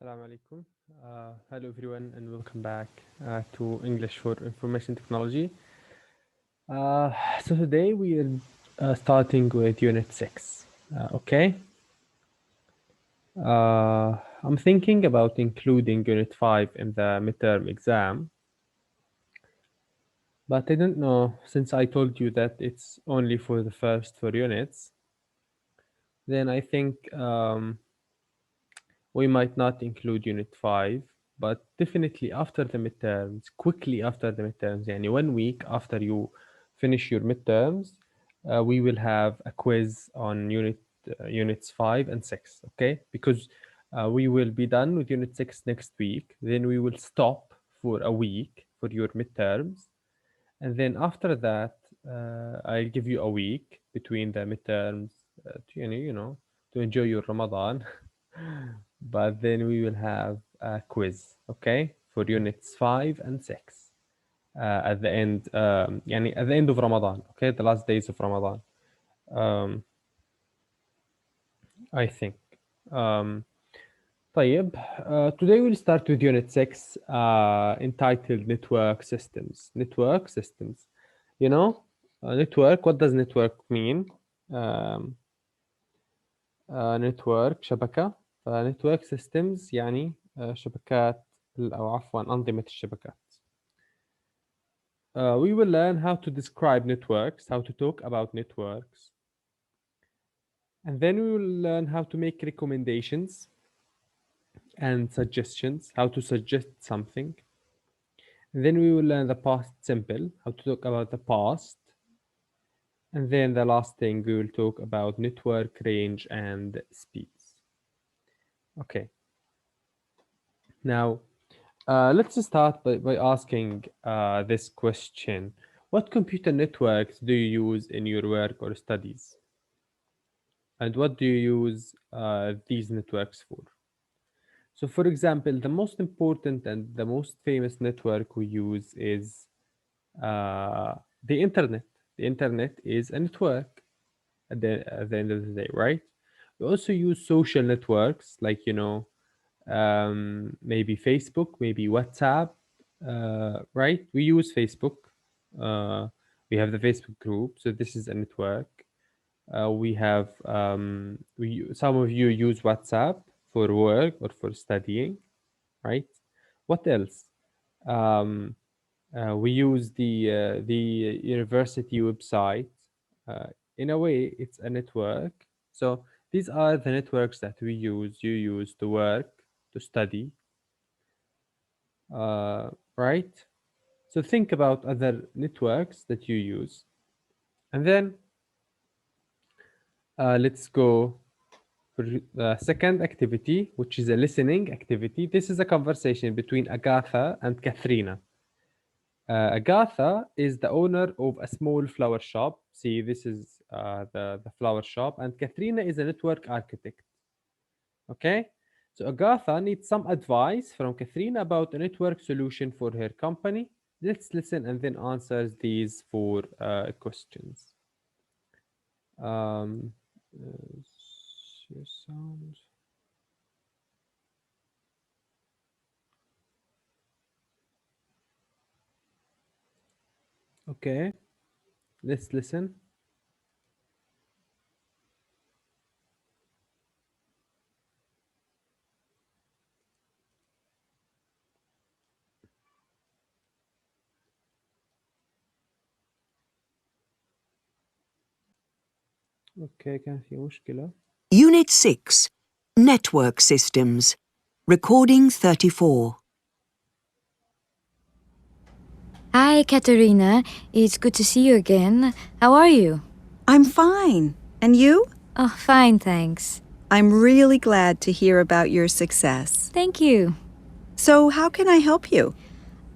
Assalamu alaikum. Hello everyone and welcome back to English for Information Technology. Uh, so today we are starting with Unit 6. Okay. I'm thinking about including Unit 5 in the midterm exam. But I don't know, since I told you that it's only for the first 4 units, then I think we might not include Unit 5, but definitely after the midterms, quickly after the midterms, يعني 1 week after you finish your midterms, we will have a quiz on units 5 and 6, okay? Because we will be done with Unit 6 next week, then we will stop for a week for your midterms, and then after that, I'll give you a week between the midterms to enjoy your Ramadan. But then we will have a quiz, okay, for units 5 and 6 at the end, at the end of Ramadan, okay, the last days of Ramadan, I think. طيب, today we'll start with unit 6, entitled Network Systems. Network Systems. Network, what does network mean? network شبكة. network systems يعني شبكات أو عفوا أنظمة الشبكات. We will learn how to describe networks, how to talk about networks. And then we will learn how to make recommendations and suggestions, how to suggest something. And then we will learn the past simple, how to talk about the past. And then the last thing, we will talk about network range and speeds. Okay. Now, let's start by asking this question. What computer networks do you use in your work or studies? And what do you use these networks for? So, for example, the most important and the most famous network we use is the internet. The internet is a network at the end of the day, right? We also use social networks like, maybe Facebook, maybe WhatsApp, right? We use Facebook. We have the Facebook group, so this is a network. We have some of you use WhatsApp for work or for studying, right? What else? We use the university website. In a way, it's a network. So these are the networks that we use. You use to work, to study, right? So think about other networks that you use, and then let's go for the second activity, which is a listening activity. This is a conversation between Agatha and Katharina. Agatha is the owner of a small flower shop. See, this is the flower shop, and Katharina is a network architect. Okay, so Agatha needs some advice from Katharina about a network solution for her company. Let's listen and then answer these 4 questions. Share sound. Okay, let's listen. Okay, كان في مشكلة. Unit 6, Network Systems. Recording 34. Hi, Katerina. It's good to see you again. How are you? I'm fine. And you? Oh, fine, thanks. I'm really glad to hear about your success. Thank you. So, how can I help you?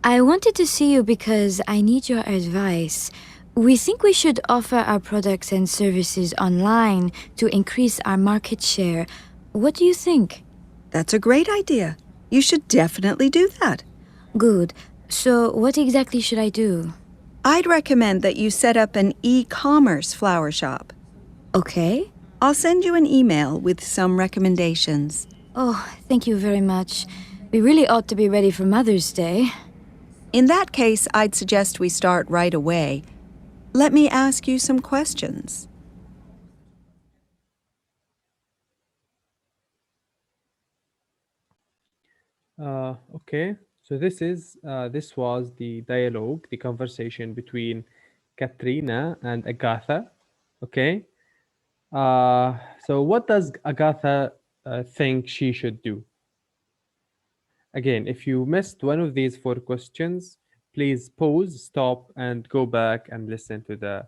I wanted to see you because I need your advice. We think we should offer our products and services online to increase our market share. What do you think? That's a great idea. You should definitely do that. Good. So, what exactly should I do? I'd recommend that you set up an e-commerce flower shop. Okay. I'll send you an email with some recommendations. Oh, thank you very much. We really ought to be ready for Mother's Day. In that case, I'd suggest we start right away. Let me ask you some questions. Okay, so this was the dialogue, the conversation between Katrina and Agatha. Okay, so what does Agatha think she should do? Again, if you missed one of these four questions, please pause, stop, and go back and listen to the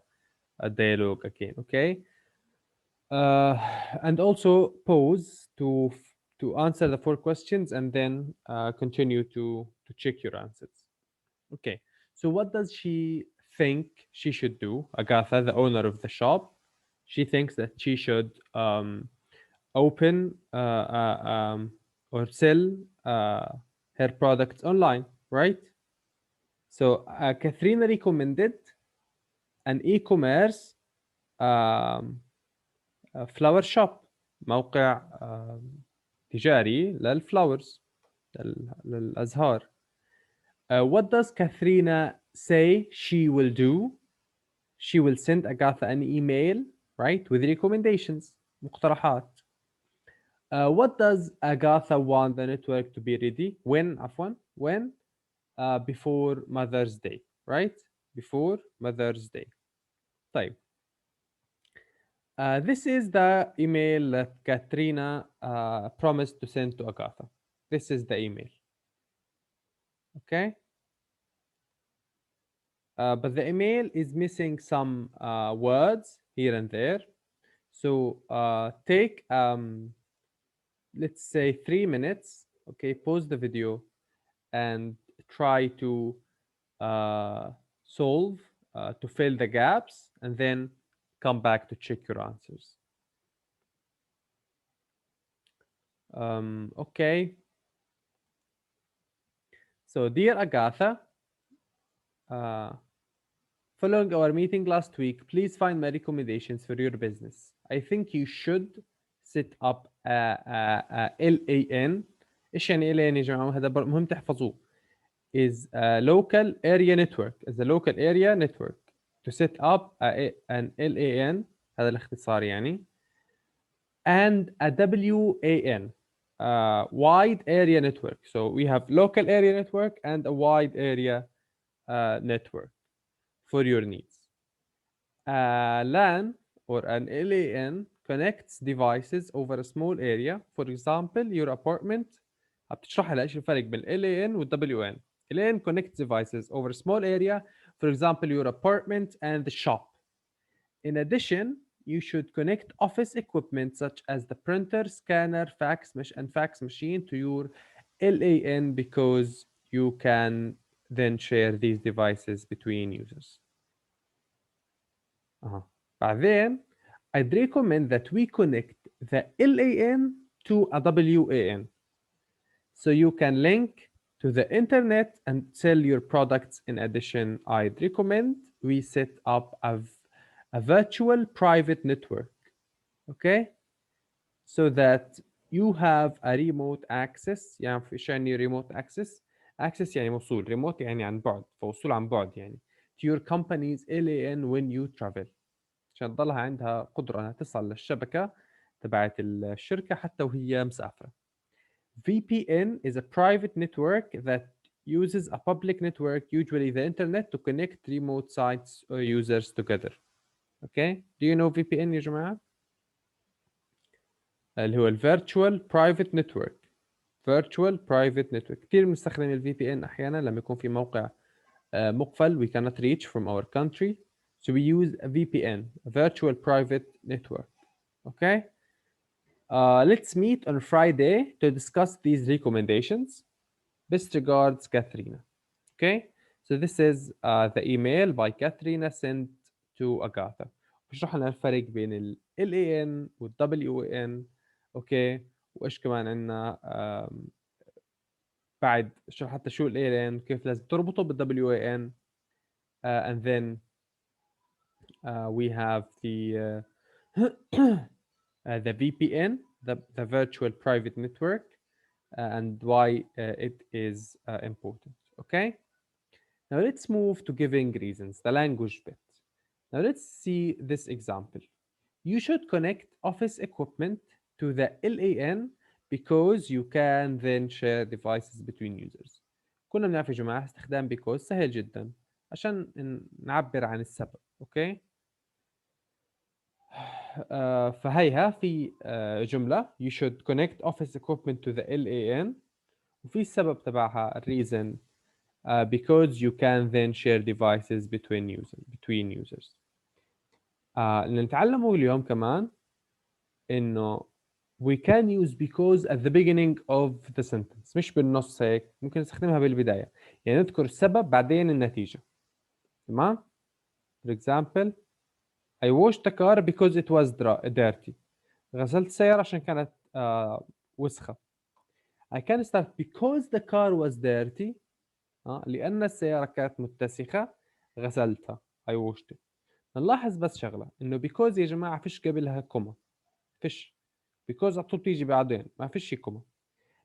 dialogue again. Okay, uh, and also pause to answer the four questions and then continue to check your answers. Okay, so what does she think she should do? Agatha, the owner of the shop, she thinks that she should open or sell her products online, right? So Catherine recommended an e-commerce um, flower shop, موقع تجاري للفلاورز، للأزهار. What does Katharina say she will do? She will send Agatha an email, right, with recommendations, مقترحات. What does Agatha want the network to be ready? When, عفوا, when? Before Mother's Day, right? Before Mother's Day. طيب. This is the email that Katrina promised to send to Agatha. This is the email. Okay? But the email is missing some words here and there. So take, let's say, 3 minutes. Okay, pause the video and try to solve, to fill the gaps, and then come back to check your answers. Okay. So, dear Agatha, following our meeting last week, please find my recommendations for your business. I think you should set up a LAN. ايش يعني LAN يا جماعه؟ هذا مهم تحفظوه. Is a local area network. Is a local area network. To set up an LAN, هذا الاختصار يعني. And a WAN, wide area network. So we have local area network and a wide area network for your needs. A LAN or an LAN connects devices over a small area. For example, your apartment. بتشرح لها ايش الفرق بين LAN وال WAN. LAN connects devices over a small area. For example, your apartment and the shop. In addition, you should connect office equipment such as the printer, scanner, fax machine to your LAN because you can then share these devices between users. بعدين, I'd recommend that we connect the LAN to a WAN so you can link to the internet and sell your products. In addition, I'd recommend we set up a virtual private network, okay? So that you have a remote access. يعني ايش يعني remote access؟ access يعني وصول، remote يعني عن بعد، فوصول عن بعد يعني to your company's LAN when you travel. عشان تضلها عندها قدرة انها تصل للشبكة تبعت الشركة حتى وهي مسافرة. VPN is a private network that uses a public network, usually the internet, to connect remote sites or users together. Okay? Do you know VPN يا جماعة؟ اللي هو Virtual Private Network. Virtual Private Network. كثير بنستخدم ال VPN أحيانا لما يكون في موقع مقفل we cannot reach from our country. So we use a VPN, a Virtual Private Network. Okay? Let's meet on Friday to discuss these recommendations. Best regards, Katrina. Okay? So this is the email by Katrina sent to Agatha. بشرح لنا الفرق بين ال LAN وال WAN. اوكي وايش كمان عندنا بعد شرح حتى شو ال LAN كيف لازم تربطه بال WAN. And then we have the VPN the virtual private network and why it is important. Okay, now let's move to giving reasons, the language bit. Now let's see this example. You should connect office equipment to the LAN because you can then share devices between users. كنا بنعرف يا جماعة استخدام because سهل جدا عشان نعبر عن السبب. اوكي فهيها في جملة you should connect office equipment to the LAN وفي السبب تبعها reason because you can then share devices between users. اللي نتعلمه اليوم كمان إنه we can use because at the beginning of the sentence مش بالنص هيك ممكن نستخدمها بالبداية يعني نذكر السبب بعدين النتيجة تمام. for example I washed the car because it was dirty. غسلت السيارة عشان كانت وسخة. I can start because the car was dirty لأن السيارة كانت متسخة غسلتها I washed it. نلاحظ بس شغلة إنه because يا جماعة فيش قبلها كوما فيش because على طول بتيجي بعدين ما فيش كوما.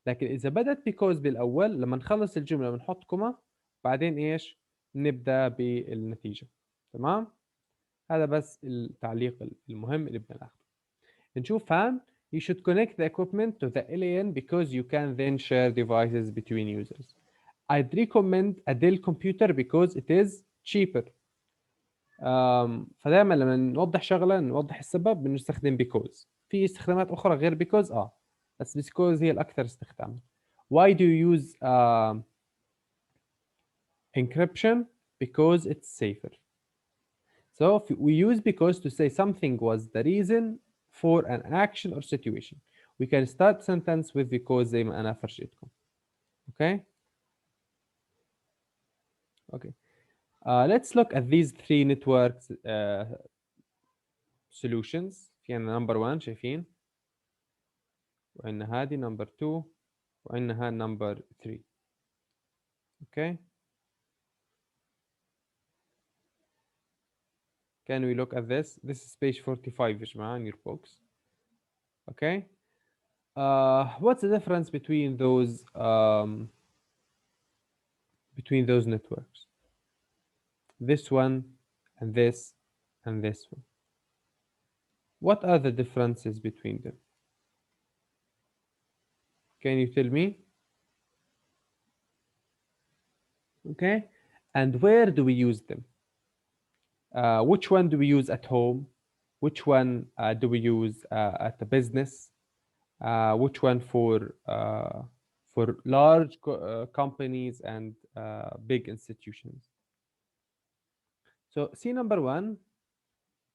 لكن إذا بدت because بالأول لما نخلص الجملة بنحط كوما بعدين إيش نبدأ بالنتيجة. تمام. هذا بس التعليق المهم اللي بدنا ناخده. نشوف هان you should connect the equipment to the LAN because you can then share devices between users. I'd recommend a Dell computer because it is cheaper. فدائما لما نوضح شغله نوضح السبب بنستخدم because. في استخدامات اخرى غير because بس because هي الاكثر استخداما. Why do you use encryption? Because it's safer. So we use because to say something was the reason for an action or situation. We can start sentence with because زي ما أنا فرجيتكم. Okay? Okay. Let's look at these three networks solutions. في عندنا number 1 شايفين وعندنا هذه number 2 وعندنا هذا number 3. Okay? Can we look at this? This is page 45 يا جماعة in your books. Okay? What's the difference between those networks? This one and this and this one. What are the differences between them? Can you tell me? Okay. And where do we use them? Which one do we use at home? Which one do we use at the business? Which one for large companies and big institutions? So C number 1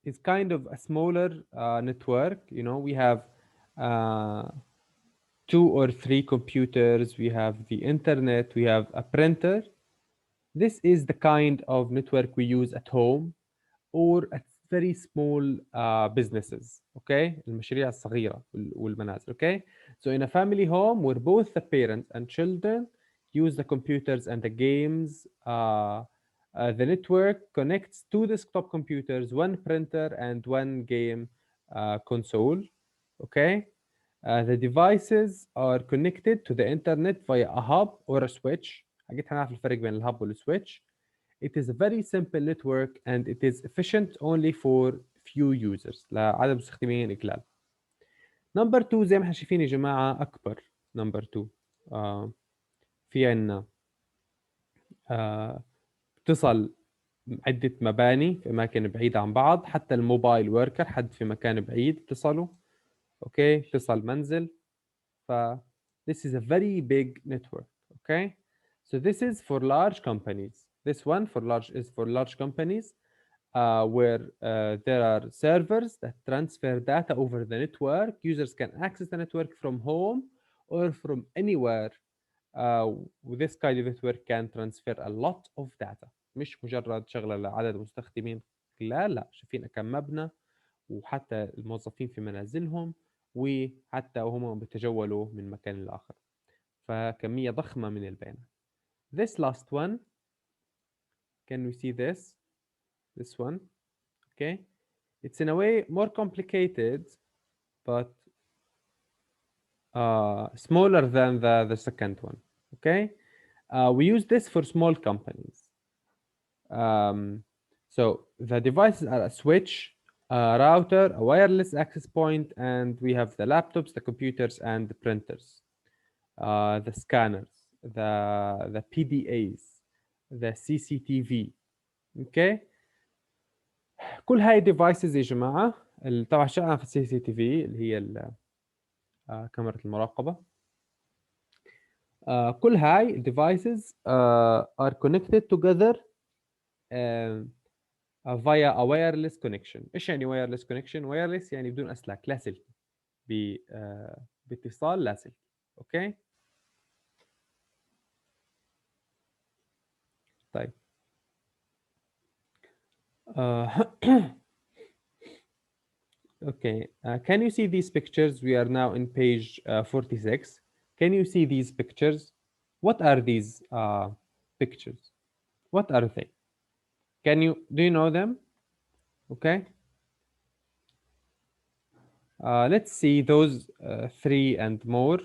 is kind of a smaller network. You know, we have 2 or 3 computers, we have the internet, we have a printer. This is the kind of network we use at home or at very small businesses. Okay, المشاريع الصغيرة والمنازل. Okay, so in a family home where both the parents and children use the computers and the games, the network connects 2 desktop computers, 1 printer, and 1 game console. Okay, the devices are connected to the internet via a hub or a switch. أكيد هنعرف الفرق بين الهب والسويتش. It is a very simple network and it is efficient only for few users لعدد مستخدمين قلال. Number 2 زي ما احنا شايفين يا جماعة أكبر. Number 2 في عنا بتصل عدة مباني في أماكن بعيدة عن بعض. حتى الموبايل وركر حد في مكان بعيد بتصلوا. أوكي بتصل منزل. This is a very big network. Okay, so this is for large companies. This one is for large companies where there are servers that transfer data over the network. Users can access the network from home or from anywhere. This kind of network can transfer a lot of data. مش مجرد شغلة لعدد مستخدمين قلال، لا شايفين كم مبنى وحتى الموظفين في منازلهم وحتى وهم بيتجولوا من مكان لآخر. فكمية ضخمة من البيانات. This last one, can we see this? This one, okay? It's in a way more complicated, but smaller than the second one. Okay, we use this for small companies. So the devices are a switch, a router, a wireless access point, and we have the laptops, the computers, and the printers, the scanners, the PDAs, the CCTV. Okay, كل هاي devices يا جماعة طبعا اشتغلنا في السي سي تي في اللي هي كاميرا المراقبة. كل هاي devices are connected together via a wireless connection. ايش يعني wireless connection؟ wireless يعني بدون اسلاك، لاسلكي، باتصال لاسلكي. اوكي طيب okay, can you see these pictures? We are now in page 46. Can you see these pictures? What are these pictures? What are they? Do you know them? Okay. Let's see those three and more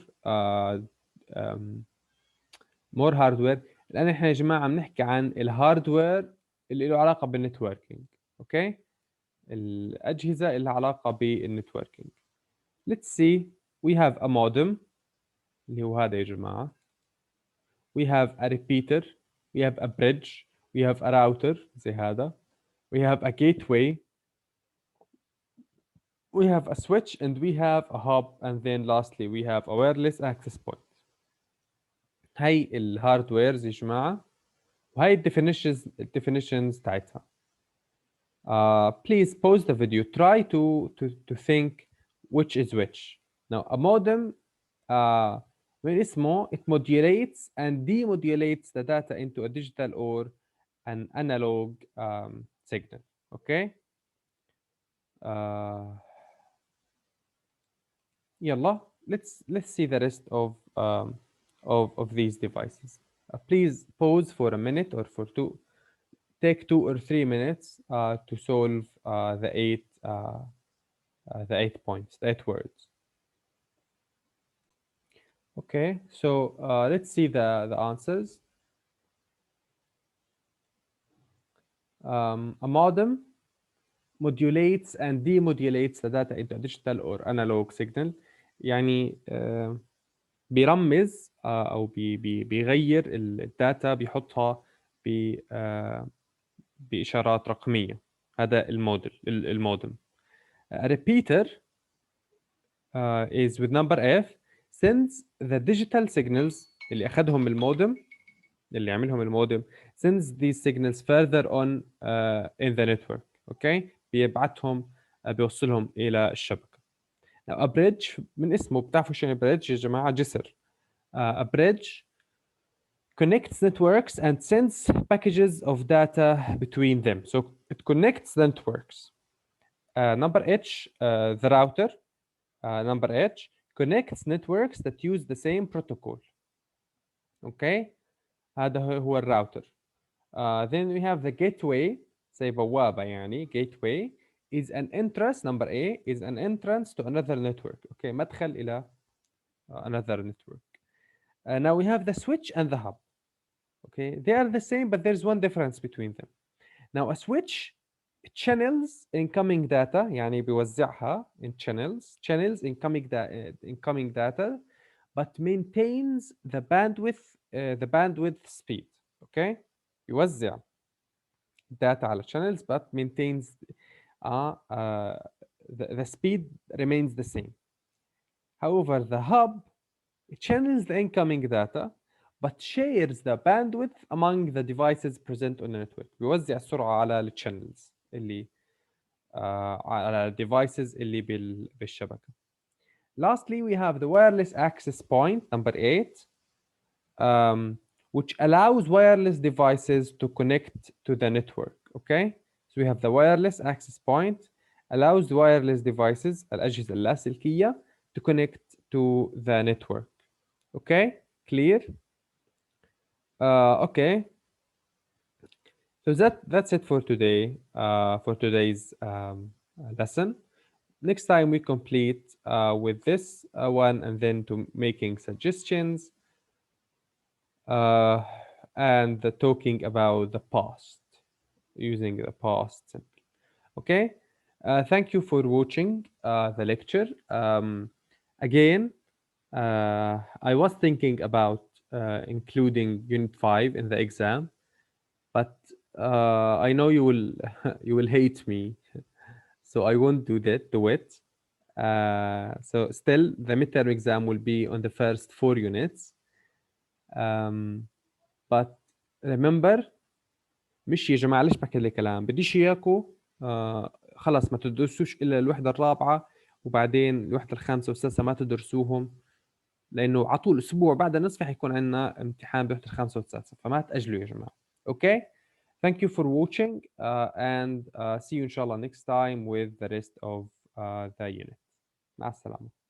more hardware. الآن احنا يا جماعة عم نحكي عن الهاردوير اللي له علاقة بالنتوركينج. اوكي. الأجهزة اللي لها علاقة بالنتوركينج. Let's see, we have a modem اللي هو هذا يا جماعة. We have a repeater, we have a bridge, we have a router زي هذا. We have a gateway, we have a switch, and we have a hub, and then lastly we have a wireless access point. هاي الهاردويرز يا جماعة وهاي الديفينيشنز تاعتها. Please pause the video. Try to think which is which. Now a modem من اسمه it modulates and demodulates the data into a digital or an analog signal. Okay. يلا let's see the rest of these devices. Please pause for a minute or for take 2 or 3 minutes to solve the 8 points, the 8 words. Okay, so let's see the answers. A modem modulates and demodulates the data into a digital or analog signal. يعني بيرمز او بيغير الداتا، بيحطها باشارات رقميه. هذا المودم. A repeater is with number F sends the digital signals اللي اخذهم المودم، اللي عملهم المودم sends these signals further on in the network. اوكي بيبعتهم بيوصلهم الى الشبكه. Now a bridge من اسمه بتعرفوا شو يعني bridge يا جماعه؟ جسر. A bridge connects networks and sends packages of data between them. So it connects the networks. Number H, the router. Number H connects networks that use the same protocol. Okay, هذا هو الراوتر. Then we have the gateway. زي بوابة يعني. Gateway is an entrance. Number A is an entrance to another network. Okay, مدخل إلى another network. Now we have the switch and the hub. Okay, they are the same, but there's one difference between them. Now a switch channels incoming data يعني بيوزعها in channels incoming data, but maintains the bandwidth speed. Okay, يوزع data على channels but maintains the speed remains the same. However, the hub channels the incoming data but shares the bandwidth among the devices present on the network. بيوزع السرعة على الchannels اللي على الديفايسز اللي بالشبكة. Lastly, we have the wireless access point, number 8, which allows wireless devices to connect to the network. Okay, so we have the wireless access point allows the wireless devices الأجهزة اللاسلكية to connect to the network. Okay, clear? Okay, so that's it for today, for today's lesson. next time we complete with this one, and then to making suggestions and talking about the past, using the past simple. Okay. Thank you for watching the lecture. Again, I was thinking about including Unit 5 in the exam, but I know you will you will hate me, so I won't do that. Do it. So still, the midterm exam will be on the first 4 units. But remember, مش يا جماعة ليش بحكي لي كلام، بديش إياكو خلص ما تدرسوش إلا الوحدة الرابعة، وبعدين الوحدة الخامسة والسادسة ما تدرسوهم، لأنه على طول أسبوع بعد النصف حيكون عندنا امتحان بالوحدة الخامسة والسادسة، فما تأجلوا يا جماعة. Okay? Thank you for watching and see you inshallah next time with the rest of the unit. مع السلامة.